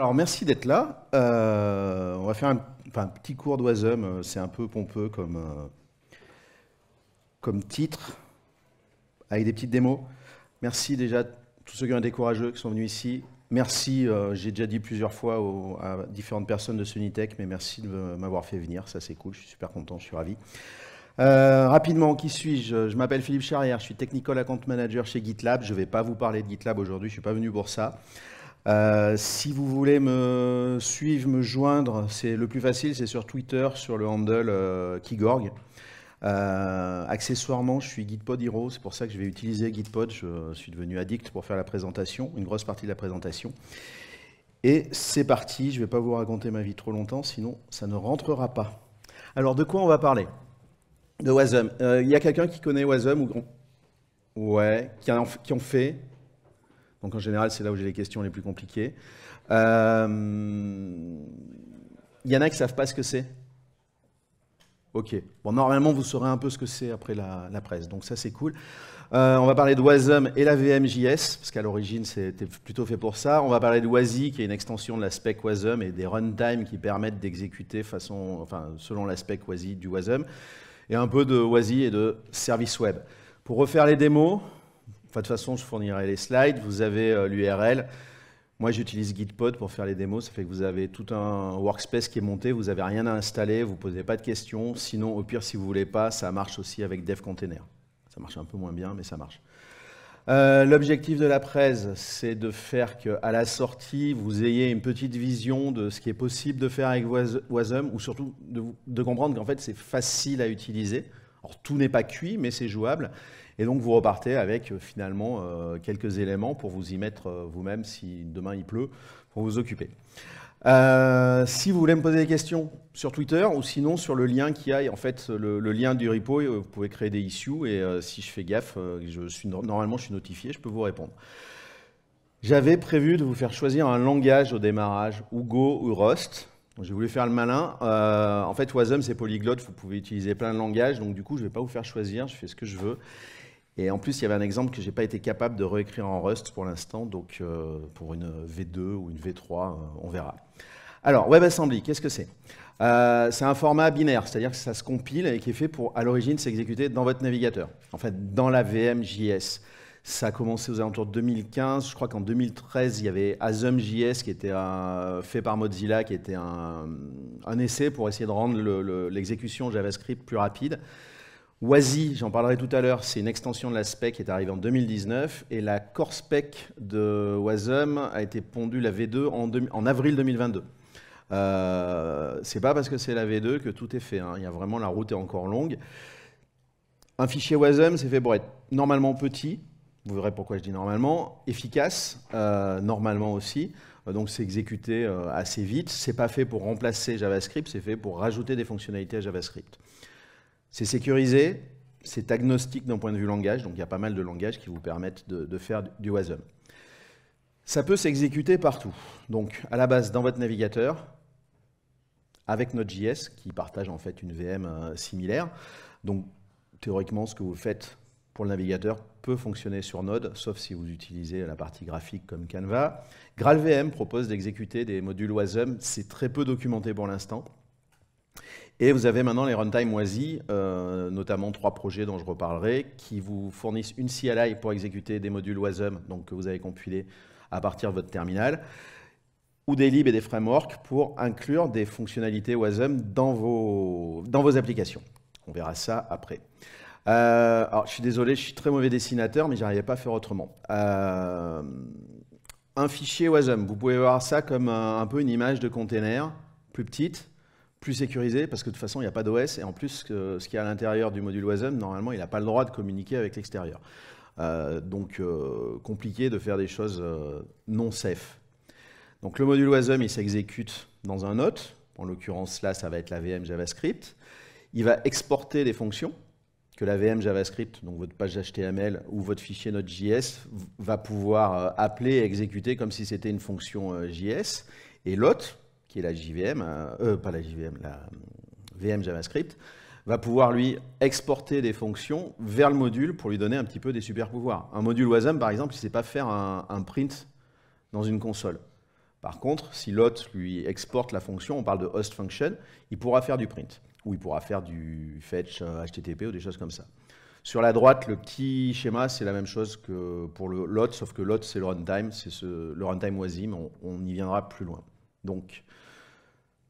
Alors merci d'être là. On va faire un petit cours de Wasm. C'est un peu pompeux comme titre, avec des petites démos. Merci déjà à tous ceux qui ont été courageux, qui sont venus ici. Merci, j'ai déjà dit plusieurs fois à différentes personnes de Sunitech, mais merci de m'avoir fait venir, ça c'est cool, je suis super content, je suis ravi. Rapidement, qui suis-je? Je m'appelle Philippe Charrière, je suis Technical Account Manager chez GitLab. Je ne vais pas vous parler de GitLab aujourd'hui, je ne suis pas venu pour ça. Si vous voulez me suivre, me joindre, c'est le plus facile, c'est sur Twitter, sur le handle Kigorg. Accessoirement, je suis Gitpod Hero, c'est pour ça que je vais utiliser Gitpod. Je suis devenu addict pour faire la présentation, une grosse partie de la présentation. Et c'est parti, je ne vais pas vous raconter ma vie trop longtemps, sinon ça ne rentrera pas. Alors, de quoi on va parler? De Wasm. Il y a quelqu'un qui connaît Wasm ou... Ouais, qui ont fait. Donc en général, c'est là où j'ai les questions les plus compliquées. Il y en a qui ne savent pas ce que c'est? Ok. Bon, normalement, vous saurez un peu ce que c'est après la presse, donc ça, c'est cool. On va parler de Wasm et la VM.js, parce qu'à l'origine, c'était plutôt fait pour ça. On va parler de WASI, qui est une extension de la spec Wasm, et des runtimes qui permettent d'exécuter selon la spec WASI du Wasm, et un peu de WASI et de service web. Pour refaire les démos, de toute façon, je fournirai les slides. Vous avez l'URL. Moi, j'utilise Gitpod pour faire les démos. Ça fait que vous avez tout un workspace qui est monté. Vous n'avez rien à installer. Vous ne posez pas de questions. Sinon, au pire, si vous ne voulez pas, ça marche aussi avec Dev Container. Ça marche un peu moins bien, mais ça marche. L'objectif de la presse, c'est de faire qu'à la sortie, vous ayez une petite vision de ce qui est possible de faire avec Wasm, ou surtout de comprendre qu'en fait, c'est facile à utiliser. Alors, tout n'est pas cuit, mais c'est jouable. Et donc, vous repartez avec finalement quelques éléments pour vous y mettre vous-même si demain il pleut, pour vous occuper. Si vous voulez me poser des questions sur Twitter ou sinon sur le lien qu'il y a, en fait, le lien du repo, vous pouvez créer des issues et si je fais gaffe, normalement je suis notifié, je peux vous répondre. J'avais prévu de vous faire choisir un langage au démarrage, ou Go ou Rust. J'ai voulu faire le malin. En fait, Wasm, c'est polyglotte, vous pouvez utiliser plein de langages, donc du coup, je ne vais pas vous faire choisir, je fais ce que je veux. Et en plus, il y avait un exemple que je n'ai pas été capable de réécrire en Rust pour l'instant, donc pour une V2 ou une V3, on verra. Alors, WebAssembly, qu'est-ce que c'est? C'est un format binaire, c'est-à-dire que ça se compile et qui est fait pour, à l'origine, s'exécuter dans votre navigateur, en fait, dans la VM.js. Ça a commencé aux alentours de 2015. Je crois qu'en 2013, il y avait Asm.js qui était fait par Mozilla, qui était un essai pour essayer de rendre l'exécution JavaScript plus rapide. WASI, j'en parlerai tout à l'heure, c'est une extension de la spec qui est arrivée en 2019. Et la core spec de Wasm a été pondue, la V2, en avril 2022. C'est pas parce que c'est la V2 que tout est fait. Hein. Il y a vraiment, la route est encore longue. Un fichier Wasm, c'est fait pour être normalement petit. Vous verrez pourquoi je dis normalement. Efficace, normalement aussi. Donc c'est exécuté assez vite. C'est pas fait pour remplacer JavaScript, c'est fait pour rajouter des fonctionnalités à JavaScript. C'est sécurisé, c'est agnostique d'un point de vue langage, donc il y a pas mal de langages qui vous permettent de faire du Wasm. Ça peut s'exécuter partout. Donc à la base dans votre navigateur, avec Node.js, qui partage en fait une VM similaire. Donc théoriquement, ce que vous faites pour le navigateur peut fonctionner sur Node, sauf si vous utilisez la partie graphique comme Canva. GraalVM propose d'exécuter des modules Wasm, c'est très peu documenté pour l'instant. Et vous avez maintenant les runtime WASI, notamment 3 projets dont je reparlerai, qui vous fournissent une CLI pour exécuter des modules Wasm, donc que vous avez compilés à partir de votre terminal, ou des libs et des frameworks pour inclure des fonctionnalités Wasm dans vos applications. On verra ça après. Alors, je suis désolé, je suis très mauvais dessinateur, mais j'arrivais pas à faire autrement. Un fichier Wasm, vous pouvez voir ça comme un peu une image de container, plus petite, plus sécurisée, parce que de toute façon, il n'y a pas d'OS, et en plus, ce qu'il y a à l'intérieur du module Wasm, normalement, il n'a pas le droit de communiquer avec l'extérieur. Donc, compliqué de faire des choses non safe. Donc, le module Wasm, il s'exécute dans un hôte. En l'occurrence, là, ça va être la VM JavaScript. Il va exporter des fonctions que la VM JavaScript, donc votre page HTML ou votre fichier Node.js, va pouvoir appeler et exécuter comme si c'était une fonction JS. Et l'hôte, qui est la JVM, pas la JVM, la VM JavaScript, va pouvoir lui exporter des fonctions vers le module pour lui donner un petit peu des super pouvoirs. Un module Wasm, par exemple, il ne sait pas faire un print dans une console. Par contre, si l'hôte lui exporte la fonction, on parle de host function, il pourra faire du print, ou il pourra faire du fetch HTTP ou des choses comme ça. Sur la droite, le petit schéma, c'est la même chose que pour l'hôte, sauf que l'hôte, c'est le runtime, c'est le runtime WASM, on y viendra plus loin. Donc,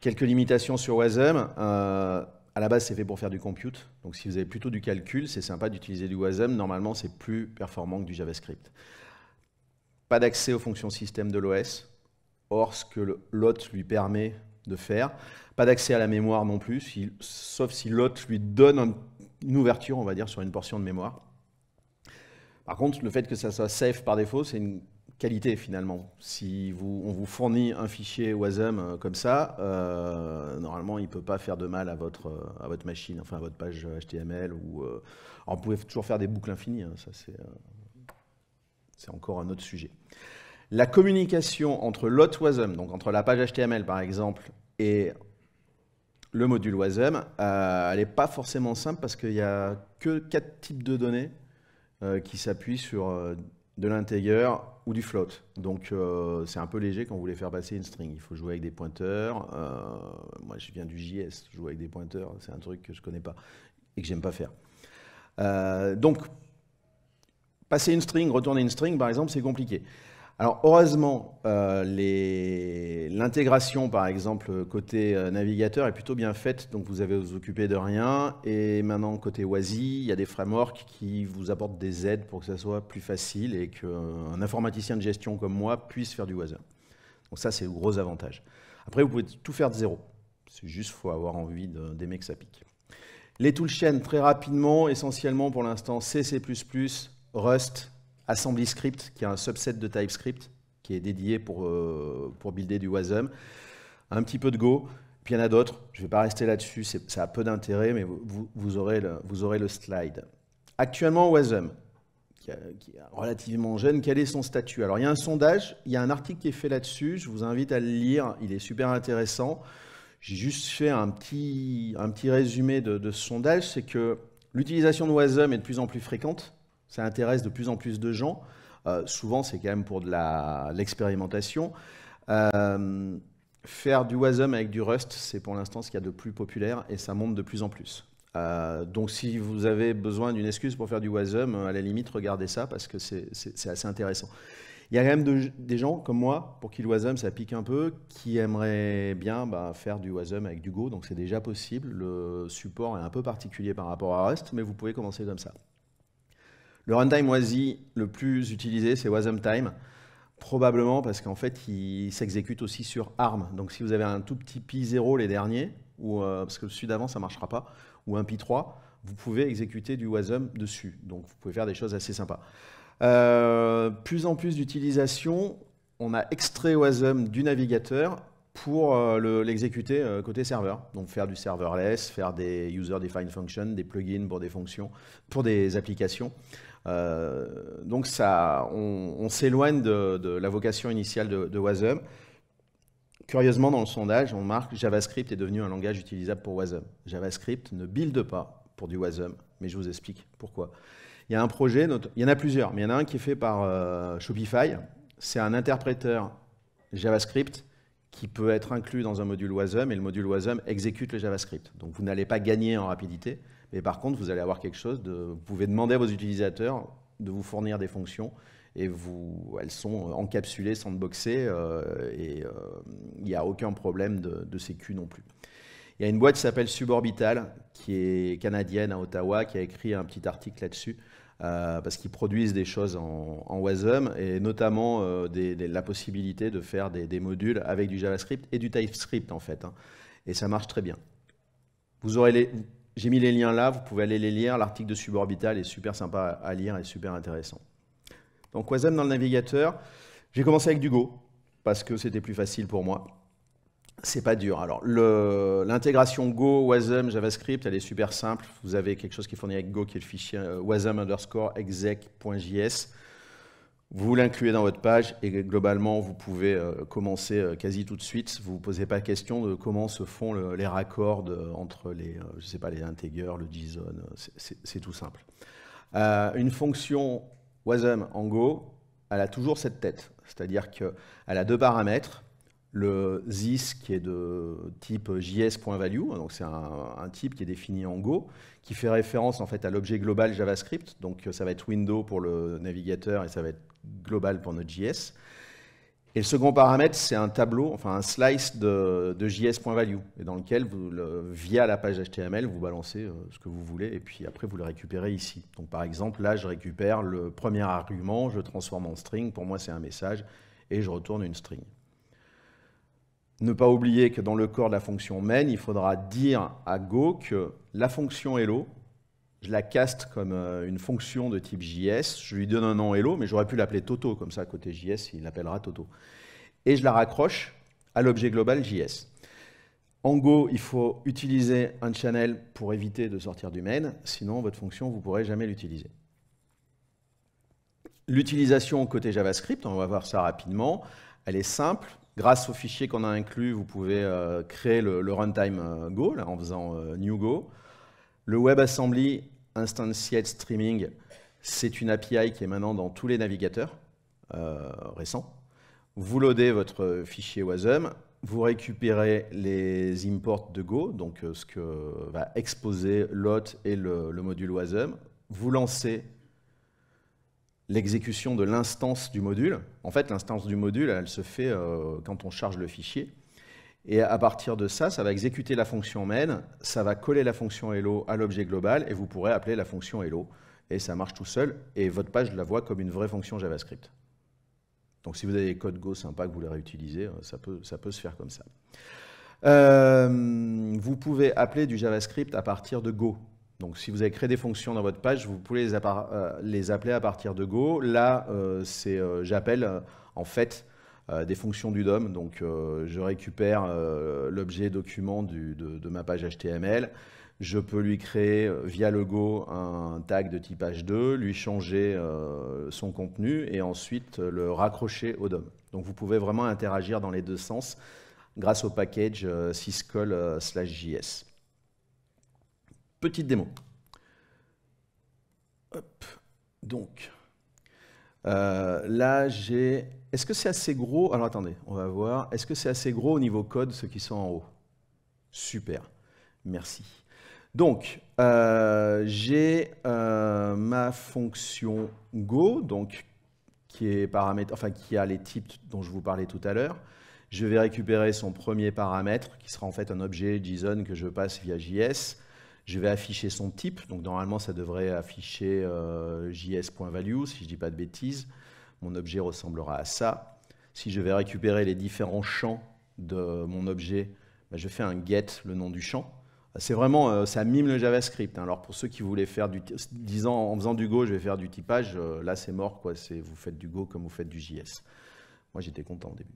quelques limitations sur WASM. À la base, c'est fait pour faire du compute. Donc, si vous avez plutôt du calcul, c'est sympa d'utiliser du WASM. Normalement, c'est plus performant que du JavaScript. Pas d'accès aux fonctions système de l'OS. Or, ce que l'hôte lui permet de faire. Pas d'accès à la mémoire non plus, sauf si l'hôte lui donne une ouverture, on va dire, sur une portion de mémoire. Par contre, le fait que ça soit safe par défaut, c'est une qualité finalement. Si on vous fournit un fichier WASM comme ça, normalement, il ne peut pas faire de mal à votre machine, enfin à votre page HTML. Alors, vous pouvez toujours faire des boucles infinies, hein, ça c'est encore un autre sujet. La communication entre l'hôte WASM, donc entre la page HTML par exemple, et le module WASM, elle n'est pas forcément simple parce qu'il n'y a que 4 types de données qui s'appuient sur de l'integer ou du float. Donc c'est un peu léger quand vous voulez faire passer une string. Il faut jouer avec des pointeurs. Moi je viens du JS, jouer avec des pointeurs, c'est un truc que je ne connais pas et que j'aime pas faire. Donc passer une string, retourner une string par exemple, c'est compliqué. Alors heureusement, l'intégration par exemple côté navigateur est plutôt bien faite, donc vous avez à vous occuper de rien. Et maintenant côté WASI, il y a des frameworks qui vous apportent des aides pour que ça soit plus facile et qu'un informaticien de gestion comme moi puisse faire du WASM. Donc ça c'est le gros avantage. Après vous pouvez tout faire de zéro, c'est juste qu'il faut avoir envie d'aimer que ça pique. Les toolchains très rapidement, essentiellement pour l'instant C++, Rust, AssemblyScript, qui est un subset de TypeScript, qui est dédié pour builder du WASM. Un petit peu de Go, puis il y en a d'autres. Je ne vais pas rester là-dessus, ça a peu d'intérêt, mais vous aurez le slide. Actuellement, WASM, qui est relativement jeune, quel est son statut? Alors, il y a un sondage, il y a un article qui est fait là-dessus, je vous invite à le lire, il est super intéressant. J'ai juste fait un petit résumé de ce sondage, c'est que l'utilisation de WASM est de plus en plus fréquente. Ça intéresse de plus en plus de gens. Souvent, c'est quand même pour de l'expérimentation. Faire du WASM avec du Rust, c'est pour l'instant ce qu'il y a de plus populaire et ça monte de plus en plus. Donc, si vous avez besoin d'une excuse pour faire du WASM, à la limite, regardez ça parce que c'est assez intéressant. Il y a quand même des gens comme moi, pour qui le WASM, ça pique un peu, qui aimeraient bien faire du WASM avec du Go. Donc, c'est déjà possible. Le support est un peu particulier par rapport à Rust, mais vous pouvez commencer comme ça. Le runtime WASI le plus utilisé, c'est WASMTime, probablement parce qu'en fait, il s'exécute aussi sur ARM. Donc si vous avez un tout petit Pi0, les derniers, parce que celui d'avant, ça ne marchera pas, ou un Pi3, vous pouvez exécuter du WASM dessus. Donc vous pouvez faire des choses assez sympas. Plus en plus d'utilisation, on a extrait WASM du navigateur pour l'exécuter côté serveur. Donc faire du serverless, faire des user-defined functions, des plugins pour des fonctions, pour des applications. Donc ça, on s'éloigne de la vocation initiale de WASM. Curieusement, dans le sondage, on marque JavaScript est devenu un langage utilisable pour WASM. JavaScript ne build pas pour du WASM, mais je vous explique pourquoi. Il y a un projet, il y en a plusieurs, mais il y en a un qui est fait par Shopify. C'est un interpréteur JavaScript qui peut être inclus dans un module WASM, et le module WASM exécute le JavaScript. Donc vous n'allez pas gagner en rapidité, mais par contre, vous allez avoir quelque chose vous pouvez demander à vos utilisateurs de vous fournir des fonctions, et elles sont encapsulées, sandboxées, et il n'y a aucun problème de sécu non plus. Il y a une boîte qui s'appelle Suborbital, qui est canadienne à Ottawa, qui a écrit un petit article là-dessus, parce qu'ils produisent des choses en WASM, et notamment la possibilité de faire des modules avec du JavaScript et du TypeScript en fait, hein. Et ça marche très bien. J'ai mis les liens là, vous pouvez aller les lire. L'article de Suborbital est super sympa à lire et super intéressant. Donc WASM dans le navigateur, j'ai commencé avec du Go, parce que c'était plus facile pour moi. C'est pas dur. Alors, l'intégration Go, WASM, JavaScript, elle est super simple. Vous avez quelque chose qui est fourni avec Go, qui est le fichier wasm_exec.js. Vous l'incluez dans votre page et globalement, vous pouvez commencer quasi tout de suite. Vous ne vous posez pas la question de comment se font les raccords entre je sais pas, les integers, le JSON. C'est tout simple. Une fonction WASM en Go, elle a toujours cette tête. C'est-à-dire qu'elle a deux paramètres. le this qui est de type js.value, donc c'est un type qui est défini en Go, qui fait référence en fait à l'objet global JavaScript, donc ça va être window pour le navigateur et ça va être global pour notre JS. Et le second paramètre, c'est un tableau, enfin un slice de js.value, et dans lequel, via la page HTML, vous balancez ce que vous voulez, et puis après, vous le récupérez ici. Donc par exemple, là, je récupère le premier argument, je le transforme en string, pour moi c'est un message, et je retourne une string. Ne pas oublier que dans le corps de la fonction main, il faudra dire à Go que la fonction hello, je la caste comme une fonction de type JS, je lui donne un nom hello, mais j'aurais pu l'appeler Toto, comme ça, côté JS, il l'appellera Toto. Et je la raccroche à l'objet global JS. En Go, il faut utiliser un channel pour éviter de sortir du main, sinon votre fonction, vous ne pourrez jamais l'utiliser. L'utilisation côté JavaScript, on va voir ça rapidement, elle est simple. Grâce au fichier qu'on a inclus, vous pouvez créer le runtime Go, là, en faisant new Go. Le WebAssembly Instantiate Streaming, c'est une API qui est maintenant dans tous les navigateurs récents. Vous loadez votre fichier Wasm, vous récupérez les imports de Go, donc ce que va exposer l'hôte et le module Wasm. Vous lancez l'exécution de l'instance du module. En fait, l'instance du module, elle se fait quand on charge le fichier. Et à partir de ça, ça va exécuter la fonction main, ça va coller la fonction hello à l'objet global, et vous pourrez appeler la fonction hello. Et ça marche tout seul, et votre page la voit comme une vraie fonction JavaScript. Donc si vous avez des codes Go sympas que vous voulez réutiliser, ça peut se faire comme ça. Vous pouvez appeler du JavaScript à partir de Go. Donc si vous avez créé des fonctions dans votre page, vous pouvez les appeler à partir de Go. Là, j'appelle en fait des fonctions du DOM. Donc je récupère l'objet document de ma page HTML. Je peux lui créer via le Go un tag de type H2, lui changer son contenu et ensuite le raccrocher au DOM. Donc vous pouvez vraiment interagir dans les deux sens grâce au package syscall/js. Petite démo. Hop. Donc, là j'ai... Est-ce que c'est assez gros? Alors attendez, on va voir. Est-ce que c'est assez gros au niveau code, ceux qui sont en haut? Super, merci. Donc, j'ai ma fonction Go, donc, qui a les types dont je vous parlais tout à l'heure. Je vais récupérer son premier paramètre, qui sera en fait un objet JSON que je passe via JS. Je vais afficher son type, donc normalement ça devrait afficher js.value, si je ne dis pas de bêtises. Mon objet ressemblera à ça. Si je vais récupérer les différents champs de mon objet, je fais un get, le nom du champ. C'est vraiment, ça mime le JavaScript. Alors pour ceux qui voulaient faire en faisant du Go, je vais faire du typage, là c'est mort, quoi. Vous faites du Go comme vous faites du JS. Moi j'étais content au début.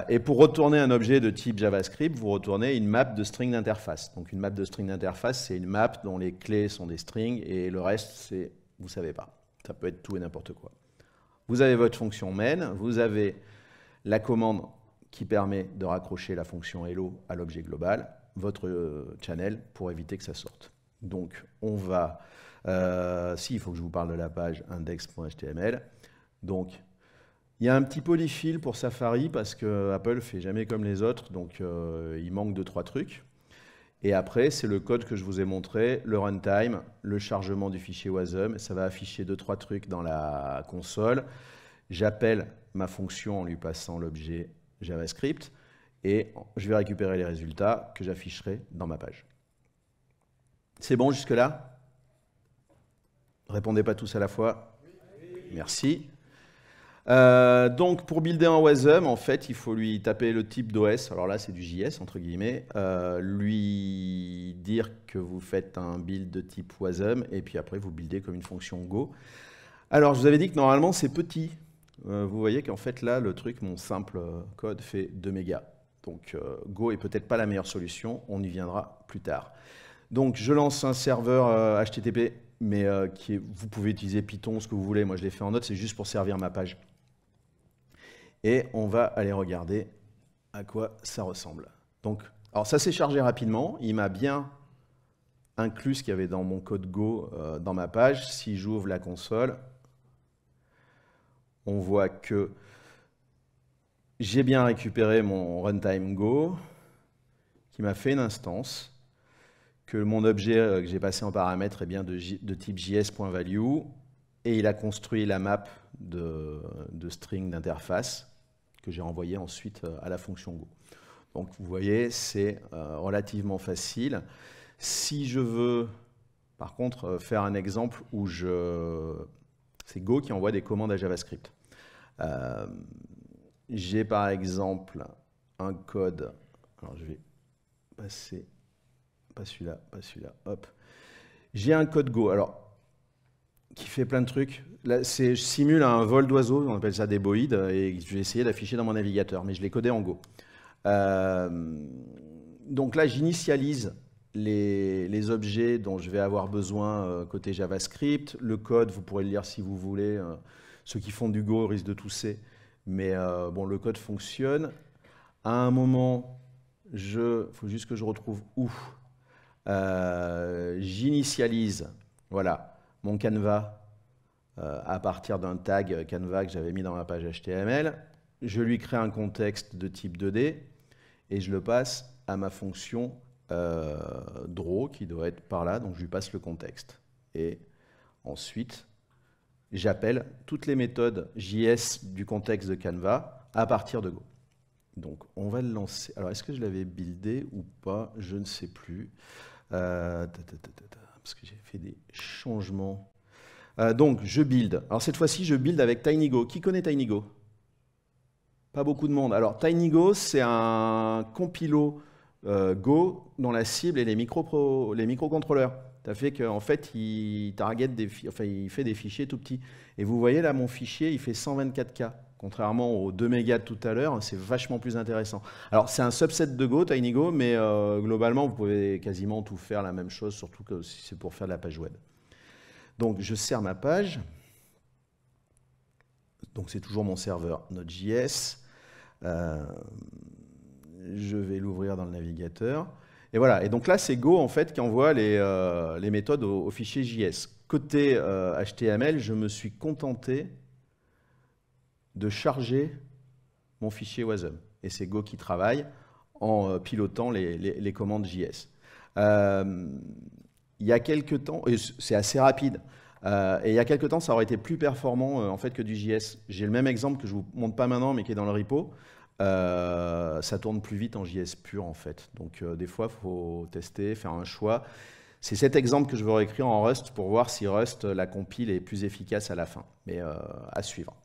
Et pour retourner un objet de type JavaScript, vous retournez une map de string d'interface. Donc une map de string d'interface, c'est une map dont les clés sont des strings et le reste, c'est, vous ne savez pas. Ça peut être tout et n'importe quoi. Vous avez votre fonction main, vous avez la commande qui permet de raccrocher la fonction hello à l'objet global, votre channel pour éviter que ça sorte. Donc on va, il faut que je vous parle de la page index.html. Donc il y a un petit polyfill pour Safari parce que Apple ne fait jamais comme les autres, donc il manque 2-3 trucs. Et après, c'est le code que je vous ai montré, le runtime, le chargement du fichier Wasm. Ça va afficher 2-3 trucs dans la console. J'appelle ma fonction en lui passant l'objet JavaScript et je vais récupérer les résultats que j'afficherai dans ma page. C'est bon jusque-là? Répondez pas tous à la fois. Merci. Donc pour builder un Wasm, en fait, il faut lui taper le type d'OS. Alors là, c'est du JS, entre guillemets. Lui dire que vous faites un build de type Wasm, et puis après, vous buildez comme une fonction Go. Alors, je vous avais dit que normalement, c'est petit. Vous voyez qu'en fait, là, le truc, mon simple code fait 2 mégas. Donc, Go est peut-être pas la meilleure solution. On y viendra plus tard. Donc, je lance un serveur HTTP, mais vous pouvez utiliser Python, ce que vous voulez. Moi, je l'ai fait en Node, c'est juste pour servir ma page. Et on va aller regarder à quoi ça ressemble. Donc, alors ça s'est chargé rapidement. Il m'a bien inclus ce qu'il y avait dans mon code Go dans ma page. Si j'ouvre la console, on voit que j'ai bien récupéré mon runtime Go, qui m'a fait une instance, que mon objet que j'ai passé en paramètre est bien de type js.value, et il a construit la map de string d'interface que j'ai renvoyé ensuite à la fonction Go. Donc vous voyez, c'est relativement facile. Si je veux, par contre, faire un exemple où c'est Go qui envoie des commandes à JavaScript. J'ai par exemple un code, alors je vais passer, pas celui-là, hop. J'ai un code Go, alors, qui fait plein de trucs. Là, je simule un vol d'oiseau, on appelle ça des boïdes, et je vais essayer d'afficher dans mon navigateur, mais je l'ai codé en Go. Donc là, j'initialise les objets dont je vais avoir besoin côté JavaScript. Le code, vous pourrez le lire si vous voulez. Ceux qui font du Go risquent de tousser, mais bon, le code fonctionne. À un moment, faut juste que je retrouve où. J'initialise, voilà, mon Canva à partir d'un tag Canva que j'avais mis dans ma page HTML. Je lui crée un contexte de type 2D et je le passe à ma fonction draw qui doit être par là, donc je lui passe le contexte. Et ensuite, j'appelle toutes les méthodes JS du contexte de Canva à partir de Go. Donc on va le lancer. Alors est-ce que je l'avais buildé ou pas? Je ne sais plus. Parce que j'ai fait des changements. Donc je build. Alors cette fois-ci, je build avec TinyGo. Qui connaît TinyGo? Pas beaucoup de monde. Alors TinyGo, c'est un compilo Go dont la cible est les microcontrôleurs. Ça fait qu'en fait, il fait des fichiers tout petits. Et vous voyez là, mon fichier, il fait 124K. Contrairement aux 2 mégas de tout à l'heure, c'est vachement plus intéressant. Alors, c'est un subset de Go, TinyGo, mais globalement, vous pouvez quasiment tout faire la même chose, surtout que si c'est pour faire de la page web. Donc, je sers ma page. Donc, c'est toujours mon serveur Node.js. Je vais l'ouvrir dans le navigateur. Et voilà. Et donc là, c'est Go, en fait, qui envoie les méthodes au fichier JS. Côté HTML, je me suis contenté de charger mon fichier WASM. Et c'est Go qui travaille en pilotant les commandes JS. Il y a quelques temps, et c'est assez rapide, et il y a quelques temps, ça aurait été plus performant en fait que du JS. J'ai le même exemple que je ne vous montre pas maintenant, mais qui est dans le repo. Ça tourne plus vite en JS pur, en fait. Donc, des fois, il faut tester, faire un choix. C'est cet exemple que je veux réécrire en Rust pour voir si Rust, la compile, est plus efficace à la fin. Mais à suivre.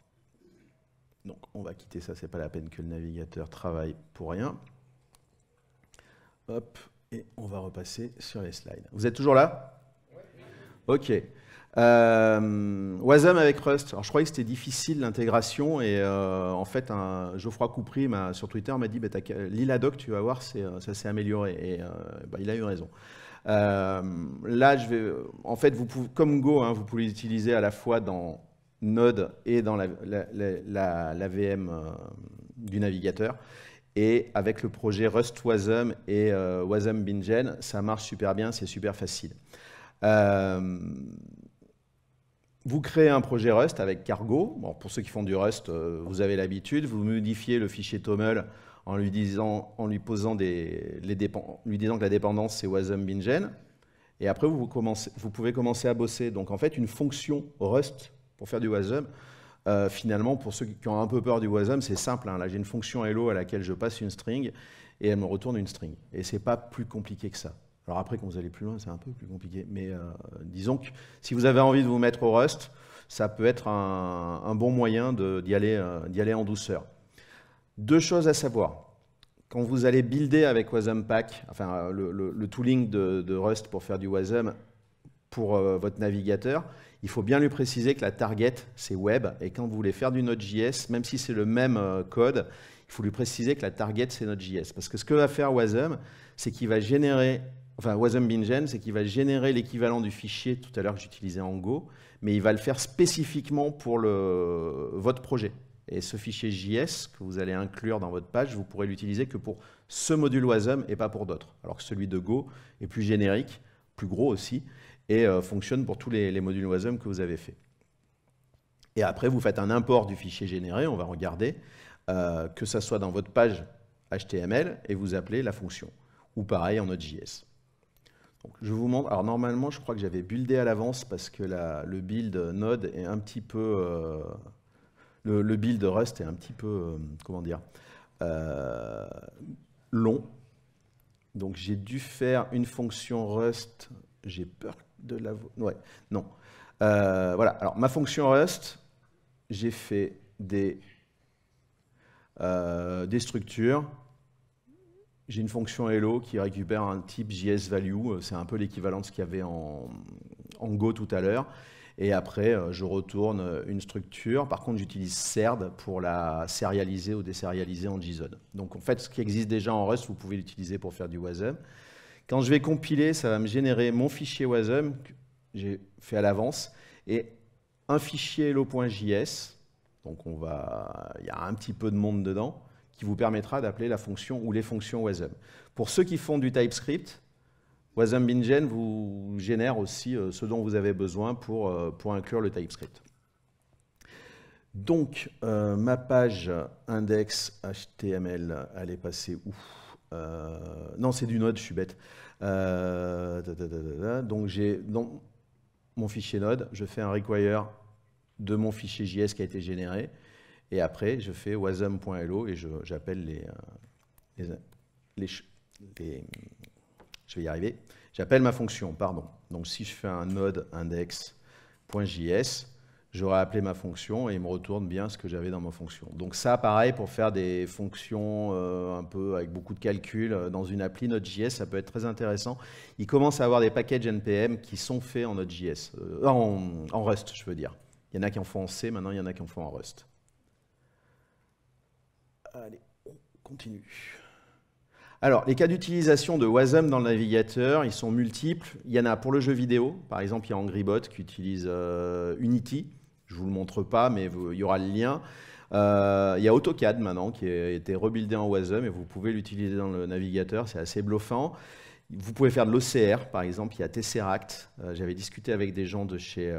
Donc, on va quitter ça, c'est pas la peine que le navigateur travaille pour rien. Hop, et on va repasser sur les slides. Vous êtes toujours là? Ok. Wasm avec Rust. Alors, je croyais que c'était difficile l'intégration et en fait, Geoffroy Coupry sur Twitter m'a dit bah, lis la doc, tu vas voir, ça s'est amélioré. Et bah, il a eu raison. Là, en fait, comme Go, hein, vous pouvez l'utiliser à la fois dans Node et dans la VM du navigateur. Et avec le projet Rust Wasm et Wasm Bingen, ça marche super bien, c'est super facile. Vous créez un projet Rust avec Cargo. Bon, pour ceux qui font du Rust, vous avez l'habitude. Vous modifiez le fichier toml en lui disant que la dépendance c'est Wasm Bingen. Et après, vous pouvez commencer à bosser. Donc en fait, une fonction Rust pour faire du Wasm, finalement, pour ceux qui ont un peu peur du Wasm, c'est simple. Hein. Là, j'ai une fonction hello à laquelle je passe une string et elle me retourne une string. Et c'est pas plus compliqué que ça. Alors après, quand vous allez plus loin, c'est un peu plus compliqué. Mais disons que si vous avez envie de vous mettre au Rust, ça peut être un bon moyen d'y aller en douceur. 2 choses à savoir. Quand vous allez builder avec WasmPack, enfin le tooling de Rust pour faire du Wasm pour votre navigateur, il faut bien lui préciser que la target, c'est web. Et quand vous voulez faire du Node.js, même si c'est le même code, il faut lui préciser que la target, c'est Node.js. Parce que ce que va faire Wasm, c'est qu'il va générer, enfin Wasm Bingen, c'est qu'il va générer l'équivalent du fichier tout à l'heure que j'utilisais en Go, mais il va le faire spécifiquement pour votre projet. Et ce fichier JS que vous allez inclure dans votre page, vous pourrez l'utiliser que pour ce module Wasm et pas pour d'autres. Alors que celui de Go est plus générique, plus gros aussi, et fonctionne pour tous les modules Wasm que vous avez fait. Et après, vous faites un import du fichier généré, on va regarder. que ça soit dans votre page HTML, et vous appelez la fonction. Ou pareil en Node.js. Donc, je vous montre. Alors normalement, je crois que j'avais buildé à l'avance parce que le build Node est un petit peu... le build Rust est un petit peu, comment dire, long. Donc j'ai dû faire une fonction Rust. J'ai peur de la... Ouais, non. Voilà, alors ma fonction Rust, j'ai fait des structures. J'ai une fonction hello qui récupère un type JSValue. C'est un peu l'équivalent de ce qu'il y avait en Go tout à l'heure. Et après, je retourne une structure. Par contre, j'utilise serd pour la sérialiser ou désérialiser en JSON. Donc en fait, ce qui existe déjà en Rust, vous pouvez l'utiliser pour faire du WASM. Quand je vais compiler, ça va me générer mon fichier WASM que j'ai fait à l'avance et un fichier hello.js. Donc il y a un petit peu de monde dedans qui vous permettra d'appeler la fonction ou les fonctions WASM. Pour ceux qui font du TypeScript, WASM Bingen vous génère aussi ce dont vous avez besoin pour inclure le TypeScript. Donc, ma page index HTML, elle est passée où? Non, c'est du Node, je suis bête. Donc, j'ai dans mon fichier Node, je fais un require de mon fichier JS qui a été généré. Et après, je fais wasm.hello et j'appelle je vais y arriver. J'appelle ma fonction, pardon. Donc si je fais un node index.js, j'aurai appelé ma fonction et il me retourne bien ce que j'avais dans ma fonction. Donc ça, pareil, pour faire des fonctions un peu avec beaucoup de calculs dans une appli Node.js, ça peut être très intéressant. Il commence à avoir des packages NPM qui sont faits en Node.js, en Rust, je veux dire. Il y en a qui en font en C, maintenant il y en a qui en font en Rust. Allez, on continue. Alors, les cas d'utilisation de WASM dans le navigateur, ils sont multiples. Il y en a pour le jeu vidéo. Par exemple, il y a AngryBot qui utilise Unity. Je ne vous le montre pas, mais il y aura le lien. Il y a AutoCAD maintenant qui a été rebuildé en WASM et vous pouvez l'utiliser dans le navigateur. C'est assez bluffant. Vous pouvez faire de l'OCR, par exemple. Il y a Tesseract. J'avais discuté avec des gens de chez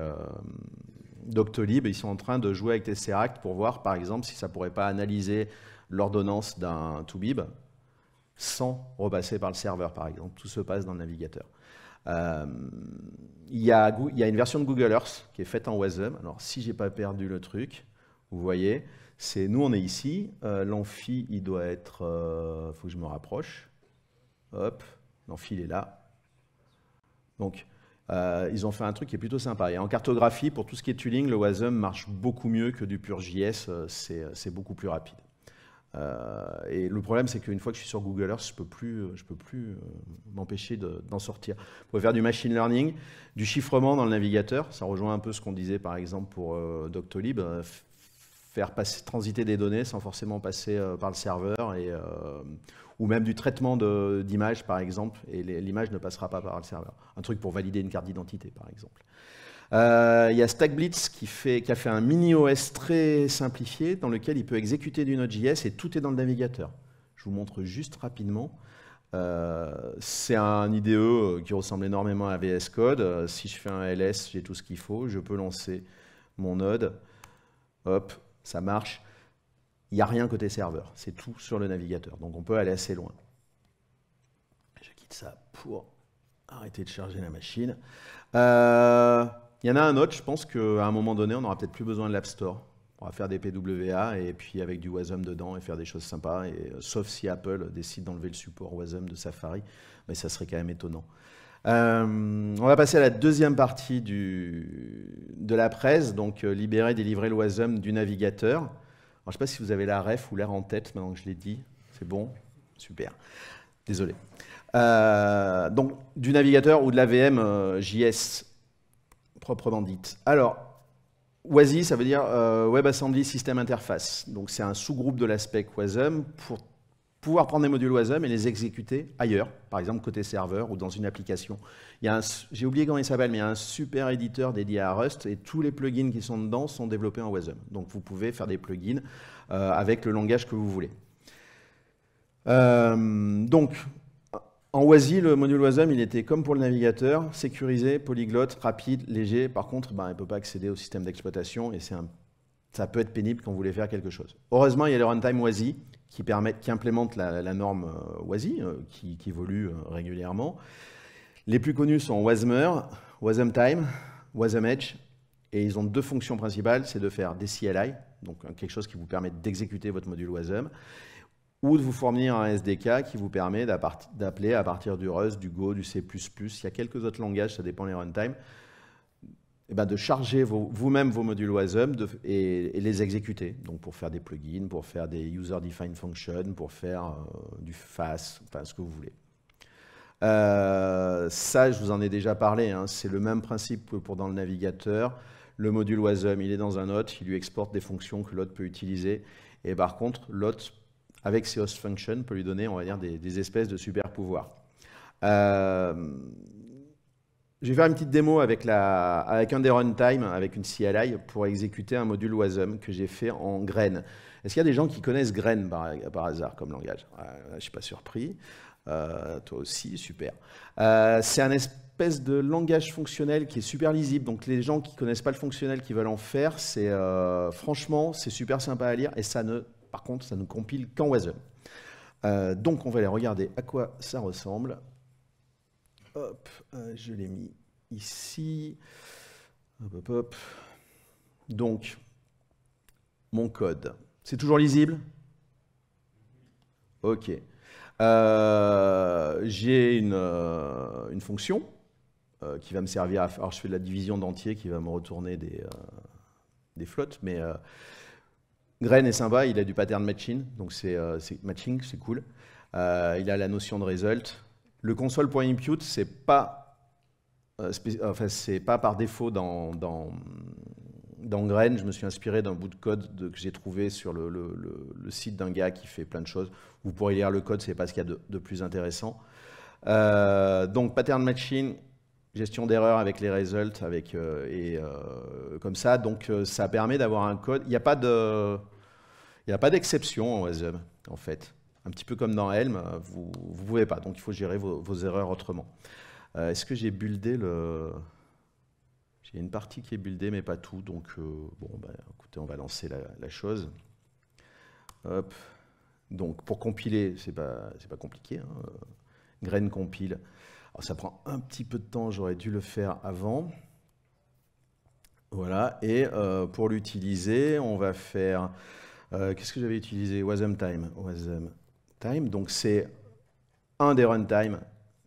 Doctolib. Ils sont en train de jouer avec Tesseract pour voir, par exemple, si ça ne pourrait pas analyser l'ordonnance d'un toubib sans repasser par le serveur, par exemple. Tout se passe dans le navigateur. Il y a une version de Google Earth qui est faite en WASM. Alors, si je n'ai pas perdu le truc, vous voyez, nous, on est ici. L'amphi, il doit être... faut que je me rapproche. Hop, l'amphi, il est là. Donc, ils ont fait un truc qui est plutôt sympa. Et en cartographie, pour tout ce qui est tooling, le WASM marche beaucoup mieux que du pur JS. C'est beaucoup plus rapide. Et le problème, c'est qu'une fois que je suis sur Google Earth, je peux plus m'empêcher d'en sortir. Vous pouvez faire du machine learning, du chiffrement dans le navigateur. Ça rejoint un peu ce qu'on disait, par exemple, pour Doctolib. Faire transiter des données sans forcément passer par le serveur, ou même du traitement d'images, par exemple, et l'image ne passera pas par le serveur. Un truc pour valider une carte d'identité, par exemple. Il y a StackBlitz qui a fait un mini-OS très simplifié dans lequel il peut exécuter du Node.js et tout est dans le navigateur. Je vous montre juste rapidement. C'est un IDE qui ressemble énormément à VS Code. Si je fais un ls, j'ai tout ce qu'il faut. Je peux lancer mon Node. Hop, ça marche. Il n'y a rien côté serveur. C'est tout sur le navigateur. Donc on peut aller assez loin. Je quitte ça pour arrêter de charger la machine. Il y en a un autre, je pense qu'à un moment donné, on n'aura peut-être plus besoin de l'App Store. On va faire des PWA et puis avec du WASM dedans et faire des choses sympas. Sauf si Apple décide d'enlever le support WASM de Safari, mais ça serait quand même étonnant. On va passer à la deuxième partie de la presse, donc libérer, délivrer le WASM du navigateur. Alors, je ne sais pas si vous avez la ref ou l'air en tête maintenant que je l'ai dit. C'est bon? Super. Désolé. Donc, du navigateur ou de la VM JS proprement dite. Alors, WASI, ça veut dire WebAssembly System Interface. Donc, c'est un sous-groupe de l'aspect WASM pour pouvoir prendre des modules WASM et les exécuter ailleurs, par exemple côté serveur ou dans une application. J'ai oublié comment il s'appelle, mais il y a un super éditeur dédié à Rust et tous les plugins qui sont dedans sont développés en WASM. Donc, vous pouvez faire des plugins avec le langage que vous voulez. Donc, en WASI, le module WASM, il était comme pour le navigateur, sécurisé, polyglotte, rapide, léger. Par contre, il ne peut pas accéder au système d'exploitation et c'est un ça peut être pénible quand vous voulez faire quelque chose. Heureusement, il y a le runtime WASI qui implémente la norme WASI, qui évolue régulièrement. Les plus connus sont Wasmer, Wasmtime, Wasmedge, et ils ont deux fonctions principales, c'est de faire des CLI, donc quelque chose qui vous permet d'exécuter votre module Wasm, ou de vous fournir un SDK qui vous permet d'appeler à partir du Rust, du Go, du C++, il y a quelques autres langages, ça dépend des runtime, de charger vous-même vos modules Wasm et les exécuter, donc pour faire des plugins, pour faire des user-defined functions, pour faire du FAS, enfin ce que vous voulez. Ça, je vous en ai déjà parlé, hein, c'est le même principe que pour dans le navigateur. Le module Wasm, il est dans un hôte, il lui exporte des fonctions que l'hôte peut utiliser, et par contre, l'hôte, avec ses host functions, peut lui donner, on va dire, des espèces de super pouvoirs. Je vais faire une petite démo avec un des runtime, avec une CLI, pour exécuter un module Wasm que j'ai fait en Grain. Est-ce qu'il y a des gens qui connaissent Grain par hasard comme langage? Je ne suis pas surpris. Toi aussi, super. C'est un espèce de langage fonctionnel qui est super lisible. Donc les gens qui ne connaissent pas le fonctionnel, qui veulent en faire, franchement, c'est super sympa à lire. Et par contre, ça ne compile qu'en Wasm. Donc on va aller regarder à quoi ça ressemble. Hop, je l'ai mis ici. Hop, hop, hop. Donc, mon code. C'est toujours lisible? Ok. J'ai une fonction qui va me servir à... Alors, je fais de la division d'entiers qui va me retourner des flottes, mais Grain est sympa, il a du pattern matching, donc c'est cool. Il a la notion de result. Le console.impute, c'est pas par défaut dans Grain. Je me suis inspiré d'un bout de code que j'ai trouvé sur le site d'un gars qui fait plein de choses. Vous pourrez lire le code, c'est pas ce qu'il y a de plus intéressant. Donc pattern matching, gestion d'erreurs avec les results, comme ça. Donc ça permet d'avoir un code. Il n'y a pas d'exception en Wasm, en fait. Un petit peu comme dans Helm, vous ne pouvez pas, donc il faut gérer vos erreurs autrement. Est-ce que j'ai buildé J'ai une partie qui est buildée, mais pas tout, donc écoutez, on va lancer la chose. Hop. Donc pour compiler, c'est pas compliqué, hein. Grain compile. Alors ça prend un petit peu de temps, j'aurais dû le faire avant. Voilà, et pour l'utiliser, on va faire... qu'est-ce que j'avais utilisé? Wasmtime. Donc c'est un des runtime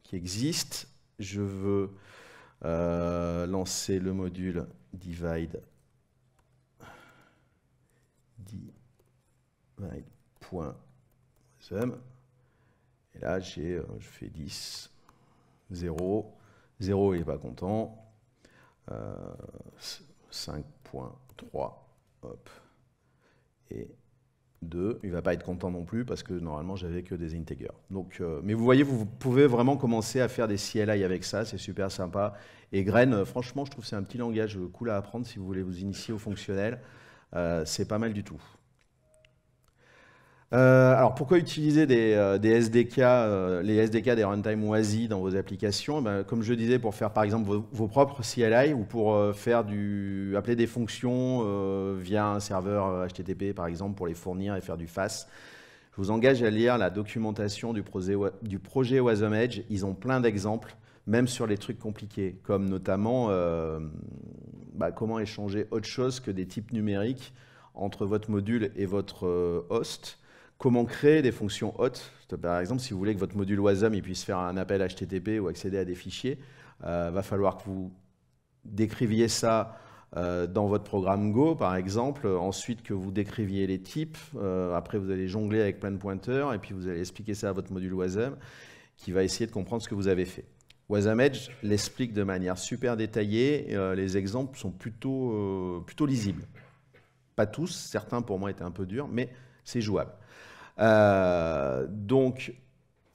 qui existe. Je veux lancer le module divide.wasm. Et là, je fais 10, 0, 0, il n'est pas content. 5.3, hop, et 2, il ne va pas être content non plus parce que normalement j'avais que des integers. Donc, mais vous voyez, vous pouvez vraiment commencer à faire des CLI avec ça, c'est super sympa. Et Grain, franchement, je trouve que c'est un petit langage cool à apprendre si vous voulez vous initier au fonctionnel. C'est pas mal du tout. Alors pourquoi utiliser des SDK, les SDK des runtime WASI dans vos applications? Comme je disais, pour faire par exemple vos propres CLI ou pour appeler des fonctions via un serveur HTTP par exemple pour les fournir et faire du FAS. Je vous engage à lire la documentation du projet Wasmedge. Ils ont plein d'exemples, même sur les trucs compliqués, comme notamment comment échanger autre chose que des types numériques entre votre module et votre host. Comment créer des fonctions hôtes. Par exemple, si vous voulez que votre module Wasm puisse faire un appel HTTP ou accéder à des fichiers, va falloir que vous décriviez ça dans votre programme Go, par exemple. Ensuite, que vous décriviez les types. Après, vous allez jongler avec plein de pointeurs. Et puis, vous allez expliquer ça à votre module Wasm qui va essayer de comprendre ce que vous avez fait. Wasmedge l'explique de manière super détaillée. Les exemples sont plutôt lisibles. Pas tous. Certains, pour moi, étaient un peu durs, mais c'est jouable. Donc,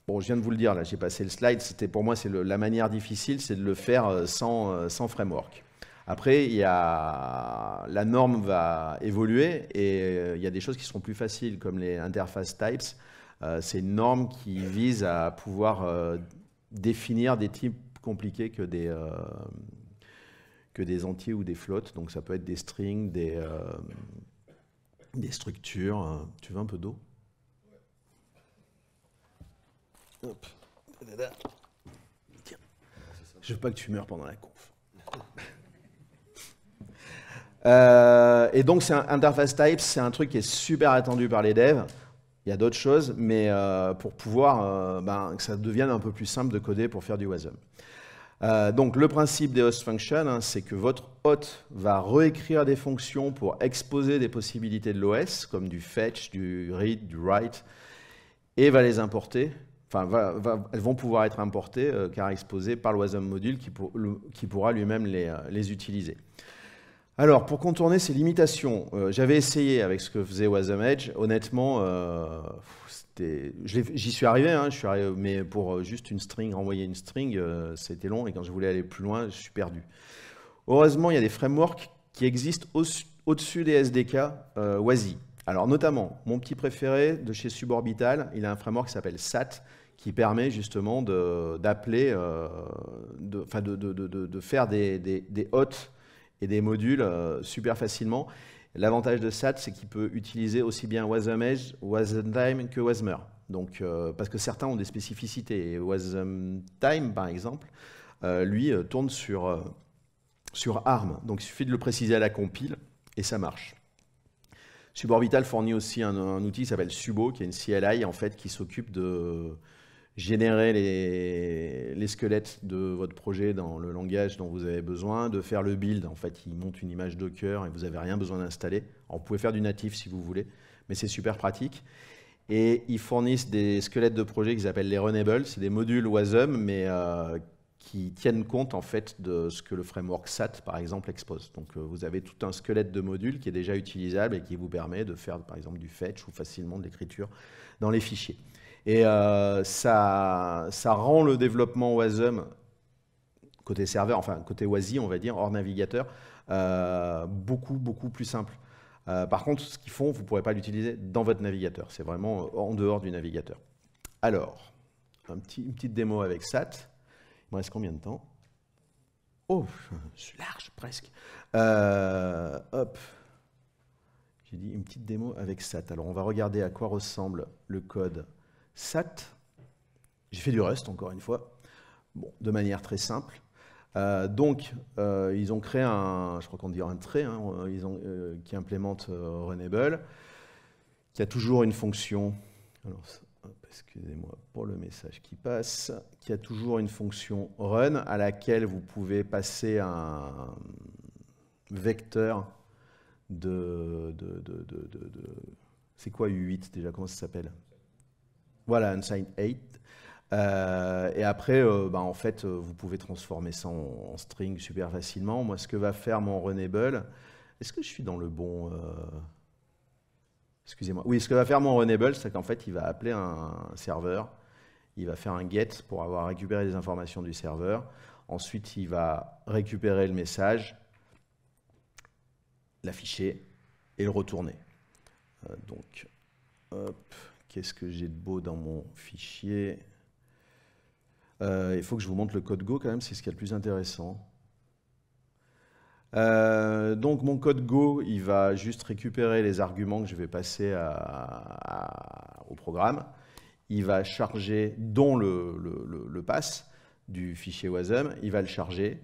bon, je viens de vous le dire, là, j'ai passé le slide. Pour moi, c'est la manière difficile, c'est de le faire sans framework. Après, la norme va évoluer et il y a des choses qui seront plus faciles, comme les interface types. C'est une norme qui vise à pouvoir définir des types compliqués que des entiers ou des flottes. Donc, ça peut être des strings, des structures. Tu veux un peu d'eau? Hop. Tiens. Je veux pas que tu meurs pendant la conf. Et donc, c'est un interface type, c'est un truc qui est super attendu par les devs. Il y a d'autres choses, mais pour pouvoir que ça devienne un peu plus simple de coder pour faire du WASM. Donc, le principe des host functions, hein, c'est que votre hôte va réécrire des fonctions pour exposer des possibilités de l'OS, comme du fetch, du read, du write, et va les importer. Enfin, elles vont pouvoir être importées car exposées par le WASM module qui pourra lui-même les utiliser. Alors, pour contourner ces limitations, j'avais essayé avec ce que faisait Wasm Edge. Honnêtement, j'y suis arrivé, hein, mais pour juste une string, renvoyer une string, c'était long, et quand je voulais aller plus loin, je suis perdu. Heureusement, il y a des frameworks qui existent au-dessus des SDK WASI. Alors, notamment, mon petit préféré de chez Suborbital, il a un framework qui s'appelle SAT, qui permet justement d'appeler, de faire des hôtes et des modules super facilement. L'avantage de SAT, c'est qu'il peut utiliser aussi bien Wasm Edge, Wasm Time que Wasmer. Donc, parce que certains ont des spécificités. Et Wasm Time, par exemple, lui tourne sur ARM. Donc, il suffit de le préciser à la compile et ça marche. Suborbital fournit aussi un outil qui s'appelle Subo, qui est une CLI en fait, qui s'occupe de générer les squelettes de votre projet dans le langage dont vous avez besoin, de faire le build. En fait, il monte une image Docker et vous n'avez rien besoin d'installer. Alors, vous pouvez faire du natif si vous voulez, mais c'est super pratique. Et ils fournissent des squelettes de projet qu'ils appellent les runables. C'est des modules Wasm, mais qui tiennent compte en fait de ce que le framework SAT, par exemple, expose. Donc, vous avez tout un squelette de modules qui est déjà utilisable et qui vous permet de faire, par exemple, du fetch ou facilement de l'écriture dans les fichiers. Et ça rend le développement Wasm, côté serveur, enfin côté WASI, on va dire, hors navigateur, beaucoup plus simple. Par contre, ce qu'ils font, vous ne pourrez pas l'utiliser dans votre navigateur. C'est vraiment en dehors du navigateur. Alors, une petite démo avec SAT. Il me reste combien de temps? Oh, je suis large, presque. Hop. J'ai dit une petite démo avec SAT. Alors, on va regarder à quoi ressemble le code SAT. J'ai fait du Rust, encore une fois, bon, de manière très simple. Ils ont créé je crois qu'on dit un trait, hein, qui implémente Runable, qui a toujours une fonction, alors, excusez-moi pour le message qui passe, qui a toujours une fonction run à laquelle vous pouvez passer un vecteur c'est quoi U8 déjà, comment ça s'appelle? Voilà, unsigned 8. Et après, en fait, vous pouvez transformer ça en string super facilement. Moi, ce que va faire mon Runable, est-ce que je suis dans le bon... Excusez-moi. Oui, ce que va faire mon Runable, c'est qu'en fait, il va appeler un serveur. Il va faire un get pour avoir récupéré les informations du serveur. Ensuite, il va récupérer le message, l'afficher et le retourner. Donc, hop... Qu'est-ce que j'ai de beau dans mon fichier? Il faut que je vous montre le code Go quand même, c'est ce qui est le plus intéressant. Donc mon code Go, il va juste récupérer les arguments que je vais passer au programme. Il va charger, dont le pass du fichier Wasm, il va le charger,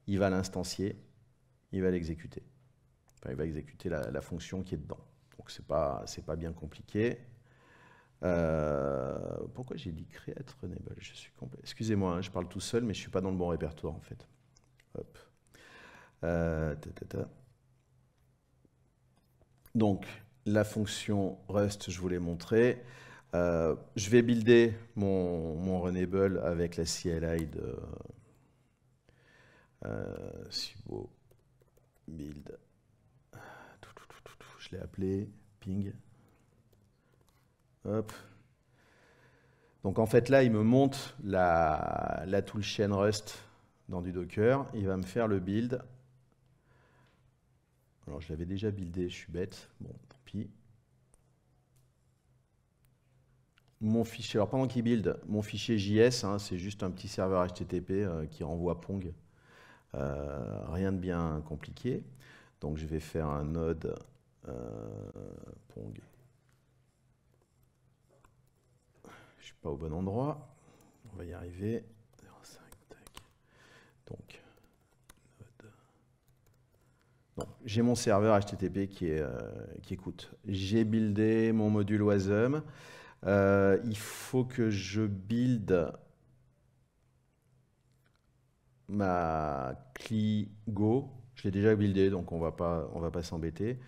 il va l'instancier, il va l'exécuter. Enfin, il va exécuter la fonction qui est dedans. Donc c'est pas bien compliqué. Pourquoi j'ai dit create runable? Je suis complet. Excusez-moi, hein, je parle tout seul, mais je ne suis pas dans le bon répertoire en fait. Hop. Donc, la fonction Rust, je vous l'ai montré. Je vais builder mon runable avec la CLI de subo build. Je l'ai appelé ping. Hop. Donc en fait là, il me monte la toolchain Rust dans du Docker. Il va me faire le build. Alors je l'avais déjà buildé, je suis bête. Bon, tant pis. Mon fichier, alors pendant qu'il build, mon fichier JS, hein, c'est juste un petit serveur HTTP qui renvoie Pong. Rien de bien compliqué. Donc je vais faire un node Pong. Je suis pas au bon endroit. On va y arriver. 0,5, tac. Donc, j'ai mon serveur HTTP qui écoute. J'ai buildé mon module Wasm. Il faut que je build ma CLI Go. Je l'ai déjà buildé, donc on va pas s'embêter.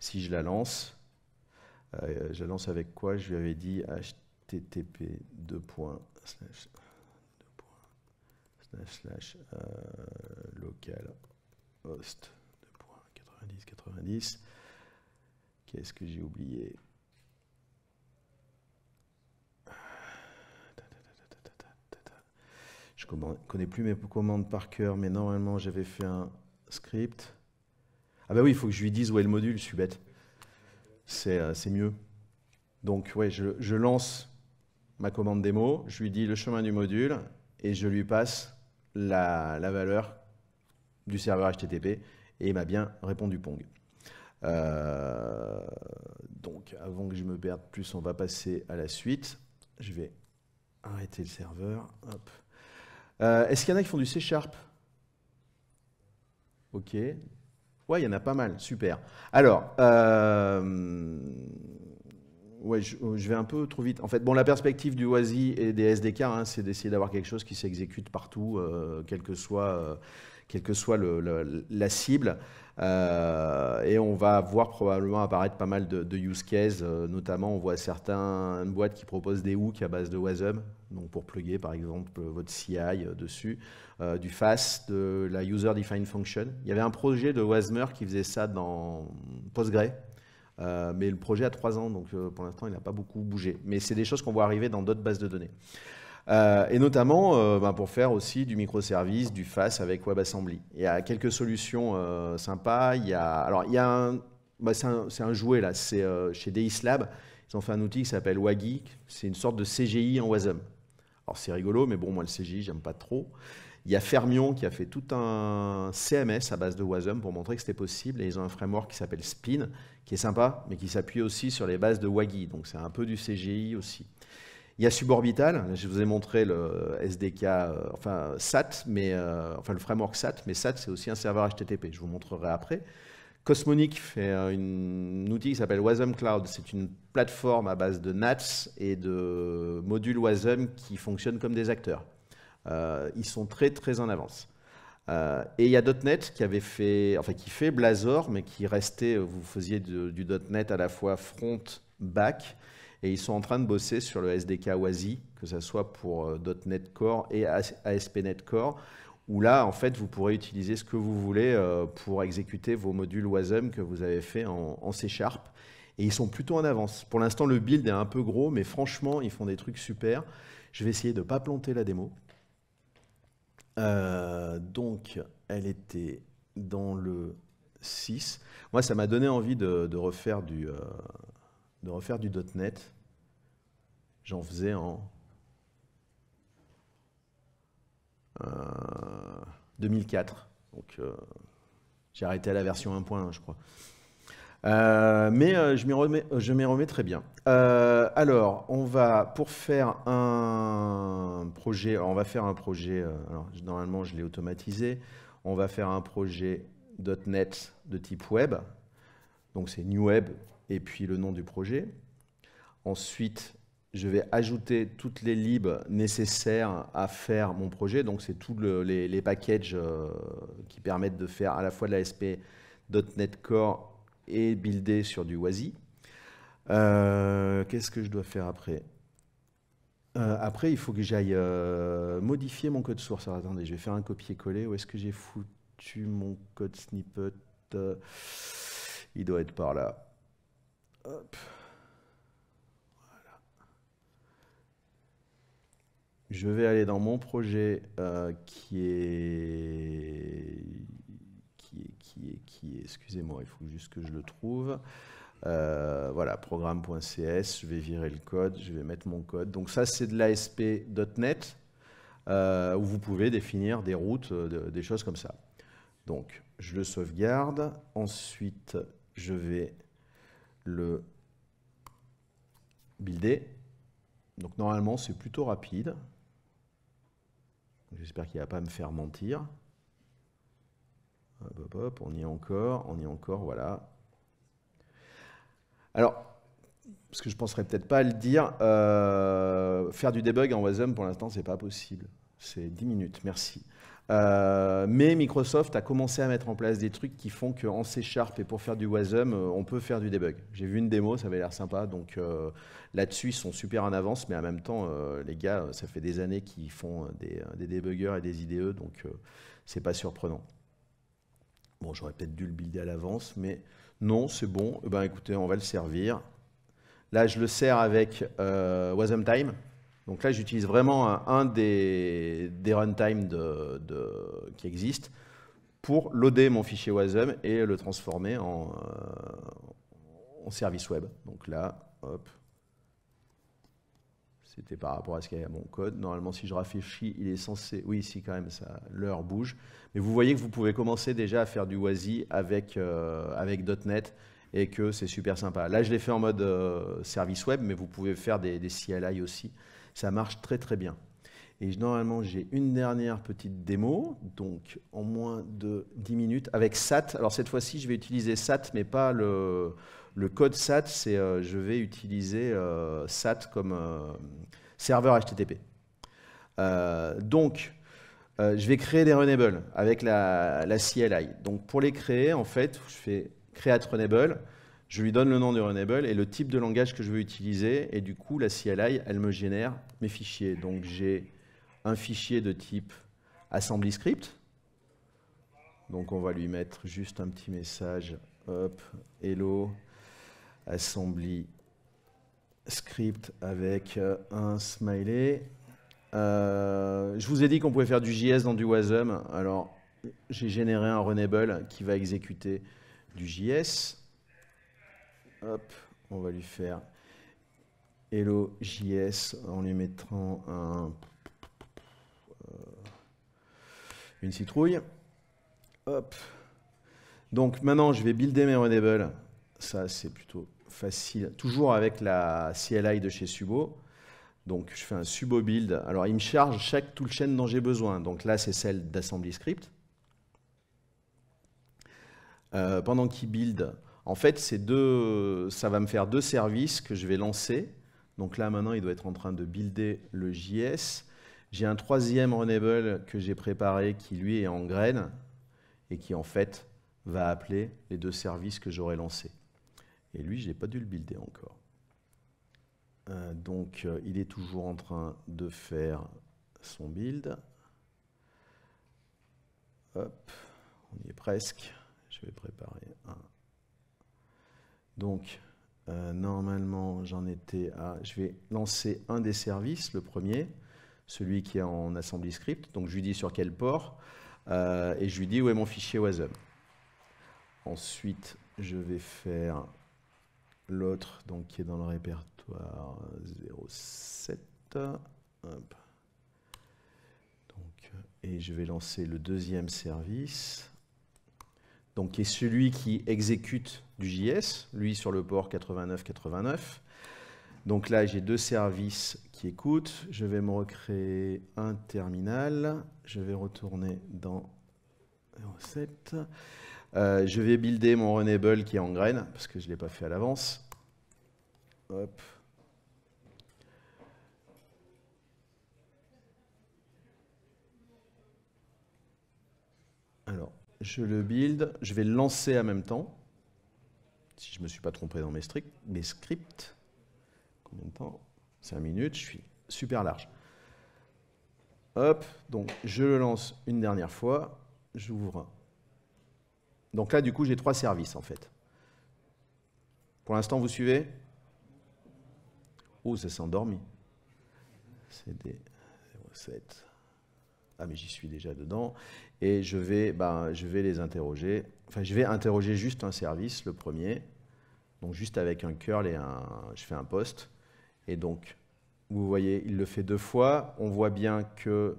Si je la lance avec quoi? Je lui avais dit http localhost 90. Qu'est-ce que j'ai oublié? Je connais plus mes commandes par cœur, mais normalement j'avais fait un script. Ah bah oui, il faut que je lui dise où est le module, je suis bête. C'est mieux. Donc ouais, je lance ma commande démo, je lui dis le chemin du module et je lui passe la valeur du serveur HTTP et il m'a bien répondu Pong. Donc avant que je me perde plus, on va passer à la suite. Je vais arrêter le serveur. Hop. Est-ce qu'il y en a qui font du C#? Ok. Ouais, il y en a pas mal, super. Alors, ouais, je vais un peu trop vite. En fait, bon, la perspective du WASI et des SDK, hein, c'est d'essayer d'avoir quelque chose qui s'exécute partout, quelle que soit la cible. Et on va voir probablement apparaître pas mal de use cases. Notamment, on voit certaines boîtes qui proposent des hooks à base de Wasm, donc pour plugger par exemple votre CI dessus, du FAS, de la User Defined Function. Il y avait un projet de Wasmer qui faisait ça dans Postgre. Mais le projet a 3 ans, donc pour l'instant, il n'a pas beaucoup bougé. Mais c'est des choses qu'on voit arriver dans d'autres bases de données. Et notamment pour faire aussi du microservice, du FAS avec WebAssembly. Il y a quelques solutions sympas. C'est un jouet là, c'est chez DX Lab. Ils ont fait un outil qui s'appelle Wagi. C'est une sorte de CGI en Wasm. Alors c'est rigolo, mais bon, moi le CGI, j'aime pas trop. Il y a Fermion qui a fait tout un CMS à base de Wasm pour montrer que c'était possible. Et ils ont un framework qui s'appelle Spin, qui est sympa, mais qui s'appuie aussi sur les bases de Wagi. Donc c'est un peu du CGI aussi. Il y a Suborbital, je vous ai montré le SDK, enfin SAT, enfin le framework SAT, mais SAT c'est aussi un serveur HTTP, je vous montrerai après. Cosmonic fait un outil qui s'appelle Wasm Cloud, c'est une plateforme à base de NATS et de modules Wasm qui fonctionnent comme des acteurs. Ils sont très très en avance. Et il y a .NET qui fait Blazor, mais qui restait, vous faisiez du .NET à la fois front, back, et ils sont en train de bosser sur le SDK WASI, que ce soit pour .NET Core et ASP.NET Core, où là, en fait, vous pourrez utiliser ce que vous voulez pour exécuter vos modules Wasm que vous avez fait en C#. Et ils sont plutôt en avance. Pour l'instant, le build est un peu gros, mais franchement, ils font des trucs super. Je vais essayer de ne pas planter la démo. Donc, elle était dans le 6. Moi, ça m'a donné envie de refaire du .NET. J'en faisais en 2004. Donc, j'ai arrêté à la version 1.1, je crois. Mais je m'y remets très bien. Alors, pour faire un projet, alors, normalement je l'ai automatisé, on va faire un projet .NET de type web, donc c'est New Web et puis le nom du projet. Ensuite, je vais ajouter toutes les libs nécessaires à faire mon projet, donc c'est tous les packages qui permettent de faire à la fois de l'ASP.NET Core et builder sur du WASI. Qu'est-ce que je dois faire après? Après, il faut que j'aille modifier mon code source. Alors, attendez, je vais faire un copier-coller. Où est-ce que j'ai foutu mon code snippet? Il doit être par là. Hop. Voilà. Je vais aller dans mon projet qui est excusez-moi, il faut juste que je le trouve. Voilà, programme.cs, je vais virer le code, je vais mettre mon code. Donc ça, c'est de l'ASP.NET, où vous pouvez définir des routes, des choses comme ça. Donc, je le sauvegarde. Ensuite, je vais le builder. Donc normalement, c'est plutôt rapide. J'espère qu'il ne va pas me faire mentir. Hop, hop, hop, on y est encore, voilà. Alors, parce que je ne penserais peut-être pas à le dire, faire du debug en Wasm, pour l'instant, ce n'est pas possible. C'est 10 minutes, merci. Mais Microsoft a commencé à mettre en place des trucs qui font qu'en C# et pour faire du Wasm, on peut faire du debug. J'ai vu une démo, ça avait l'air sympa, donc là-dessus, ils sont super en avance, mais en même temps, les gars, ça fait des années qu'ils font des débuggers et des IDE, donc c'est pas surprenant. Bon, j'aurais peut-être dû le builder à l'avance, mais non, c'est bon. Eh ben, écoutez, on va le servir. Là, je le sers avec WasmTime. Donc là, j'utilise vraiment un des runtime qui existent pour loader mon fichier Wasm et le transformer en service web. Donc là, hop. C'était par rapport à ce qu'il y a à mon code. Normalement, si je rafraîchis, il est censé... Oui, ici, quand même, l'heure bouge. Mais vous voyez que vous pouvez commencer déjà à faire du WASI avec .NET et que c'est super sympa. Là, je l'ai fait en mode service web, mais vous pouvez faire des CLI aussi. Ça marche très, très bien. Et normalement, j'ai une dernière petite démo, donc en moins de 10 minutes, avec SAT. Alors, cette fois-ci, je vais utiliser SAT, mais pas le code SAT, je vais utiliser SAT comme serveur HTTP. Donc, je vais créer des runables avec la CLI. Donc, pour les créer, en fait, je fais create runable, je lui donne le nom du runable et le type de langage que je veux utiliser. Et du coup, la CLI, elle me génère mes fichiers. Donc, j'ai un fichier de type assembly script. Donc, on va lui mettre juste un petit message. Hop, hello, assembly script avec un smiley. Je vous ai dit qu'on pouvait faire du JS dans du Wasm. Alors, j'ai généré un runable qui va exécuter du JS. Hop, on va lui faire hello JS en lui mettant une citrouille. Hop. Donc maintenant, je vais builder mes runables. Ça, c'est plutôt facile. Toujours avec la CLI de chez Subo. Donc, je fais un Subo build. Alors, il me charge chaque toolchain dont j'ai besoin. Donc là, c'est celle d'assembly script. Pendant qu'il build, en fait, ça va me faire deux services que je vais lancer. Donc là, maintenant, il doit être en train de builder le JS. J'ai un troisième runable que j'ai préparé qui, lui, est en graine et qui, en fait, va appeler les deux services que j'aurai lancés. Et lui, je n'ai pas dû le builder encore. Donc, il est toujours en train de faire son build. Hop, on y est presque. Je vais préparer un. Donc, normalement, j'en étais à... Je vais lancer un des services, le premier, celui qui est en assembly script. Donc, je lui dis sur quel port et je lui dis où est mon fichier Wasm. Ensuite, je vais faire l'autre, donc qui est dans le répertoire 07. Hop. Donc, et je vais lancer le deuxième service, donc qui est celui qui exécute du JS, lui sur le port 8989. Donc là, j'ai deux services qui écoutent. Je vais me recréer un terminal. Je vais retourner dans 07. Je vais builder mon runable qui est en graine, parce que je ne l'ai pas fait à l'avance. Hop. Alors, je le build. Je vais le lancer en même temps. Si je ne me suis pas trompé dans mes scripts. Combien de temps? 5 minutes, je suis super large. Hop, donc je le lance une dernière fois. J'ouvre. Donc là, du coup, j'ai trois services, en fait. Pour l'instant, vous suivez? Oh, ça s'est endormi. CD 07. Ah, mais j'y suis déjà dedans. Et je vais les interroger. Enfin, je vais interroger juste un service, le premier. Donc, juste avec un curl et je fais un post. Et donc, vous voyez, il le fait deux fois. On voit bien que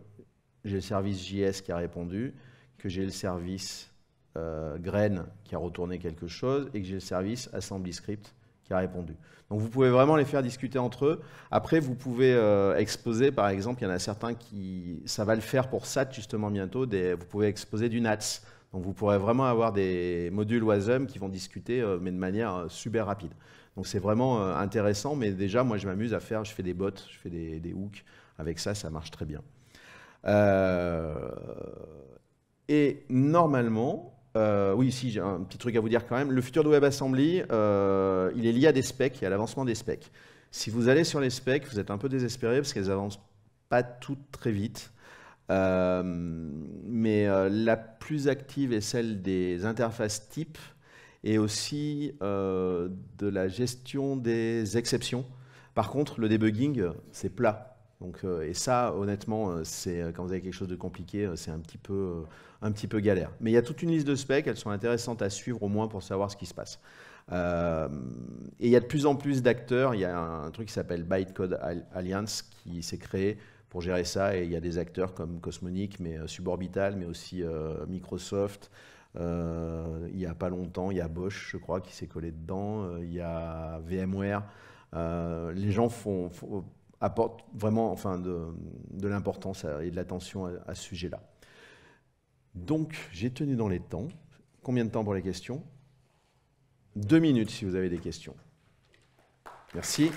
j'ai le service JS qui a répondu, que j'ai le service grain qui a retourné quelque chose et que j'ai le service assembly script qui a répondu. Donc vous pouvez vraiment les faire discuter entre eux. Après, vous pouvez exposer, par exemple, il y en a certains qui, ça va le faire pour SAT justement bientôt, vous pouvez exposer du NATS. Donc vous pourrez vraiment avoir des modules WASM qui vont discuter, mais de manière super rapide. Donc c'est vraiment intéressant, mais déjà, moi je m'amuse à faire, je fais des bots, je fais des hooks. Avec ça, ça marche très bien. Et normalement, oui, si, j'ai un petit truc à vous dire quand même. Le futur de WebAssembly, il est lié à des specs et à l'avancement des specs. Si vous allez sur les specs, vous êtes un peu désespéré parce qu'elles avancent pas toutes très vite. Mais la plus active est celle des interfaces types et aussi de la gestion des exceptions. Par contre, le debugging, c'est plat. Donc, et ça, honnêtement, quand vous avez quelque chose de compliqué, c'est un petit peu galère. Mais il y a toute une liste de specs, elles sont intéressantes à suivre au moins pour savoir ce qui se passe. Et il y a de plus en plus d'acteurs. Il y a un truc qui s'appelle Bytecode Alliance qui s'est créé pour gérer ça. Et il y a des acteurs comme Cosmonic, mais Suborbital, mais aussi Microsoft. Il n'y a pas longtemps, il y a Bosch, je crois, qui s'est collé dedans. Il y a VMware. Les gens apportent vraiment de l'importance et de l'attention à ce sujet-là. Donc, j'ai tenu dans les temps. Combien de temps pour les questions? 2 minutes si vous avez des questions. Merci.